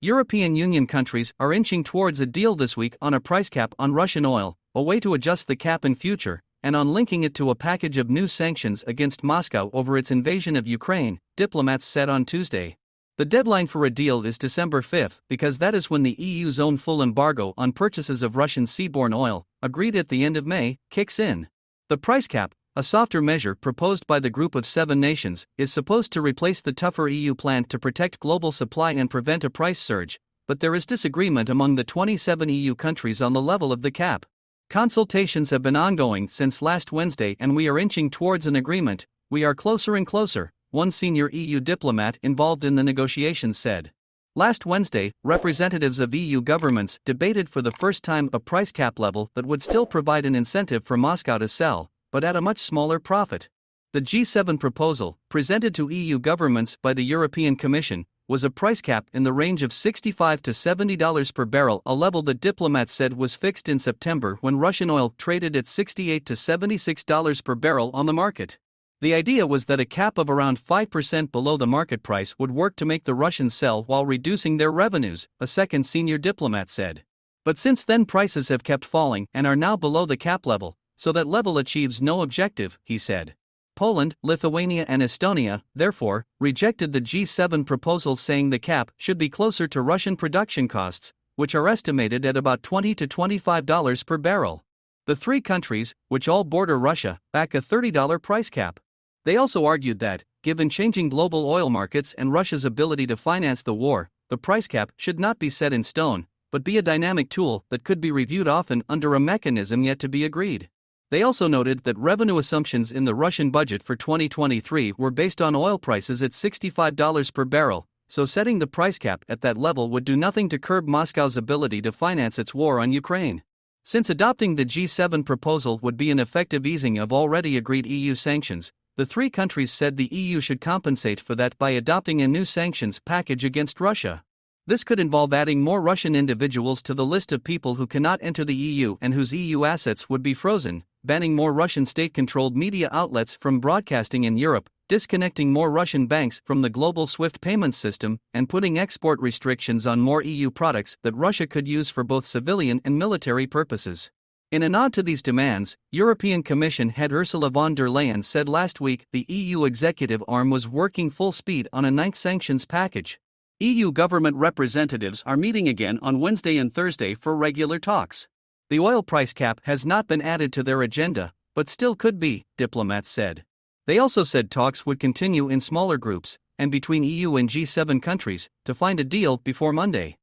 European Union countries are inching towards a deal this week on a price cap on Russian oil, a way to adjust the cap in future, and on linking it to a package of new sanctions against Moscow over its invasion of Ukraine, diplomats said on Tuesday. The deadline for a deal is December 5 because that is when the EU's own full embargo on purchases of Russian seaborne oil, agreed at the end of May, kicks in. The price cap, a softer measure proposed by the Group of 7 nations, is supposed to replace the tougher EU plan to protect global supply and prevent a price surge, but there is disagreement among the 27 EU countries on the level of the cap. Consultations have been ongoing since last Wednesday and we are inching towards an agreement. We are closer and closer, one senior EU diplomat involved in the negotiations said. Last Wednesday, representatives of EU governments debated for the first time a price cap level that would still provide an incentive for Moscow to sell, but at a much smaller profit. The G7 proposal, presented to EU governments by the European Commission, was a price cap in the range of $65 to $70 per barrel, a level that diplomats said was fixed in September when Russian oil traded at $68 to $76 per barrel on the market. The idea was that a cap of around 5% below the market price would work to make the Russians sell while reducing their revenues, a second senior diplomat said. But since then prices have kept falling and are now below the cap level, so that level achieves no objective, he said. Poland, Lithuania and Estonia, therefore, rejected the G7 proposal, saying the cap should be closer to Russian production costs, which are estimated at about $20 to $25 per barrel. The 3 countries, which all border Russia, back a $30 price cap. They also argued that, given changing global oil markets and Russia's ability to finance the war, the price cap should not be set in stone, but be a dynamic tool that could be reviewed often under a mechanism yet to be agreed. They also noted that revenue assumptions in the Russian budget for 2023 were based on oil prices at $65 per barrel, so setting the price cap at that level would do nothing to curb Moscow's ability to finance its war on Ukraine. Since adopting the G7 proposal would be an effective easing of already agreed EU sanctions, the 3 countries said the EU should compensate for that by adopting a new sanctions package against Russia. This could involve adding more Russian individuals to the list of people who cannot enter the EU and whose EU assets would be frozen, banning more Russian state-controlled media outlets from broadcasting in Europe, disconnecting more Russian banks from the global SWIFT payments system, and putting export restrictions on more EU products that Russia could use for both civilian and military purposes. In a nod to these demands, European Commission head Ursula von der Leyen said last week the EU executive arm was working full speed on a 9th sanctions package. EU government representatives are meeting again on Wednesday and Thursday for regular talks. The oil price cap has not been added to their agenda, but still could be, diplomats said. They also said talks would continue in smaller groups, and between EU and G7 countries, to find a deal before Monday.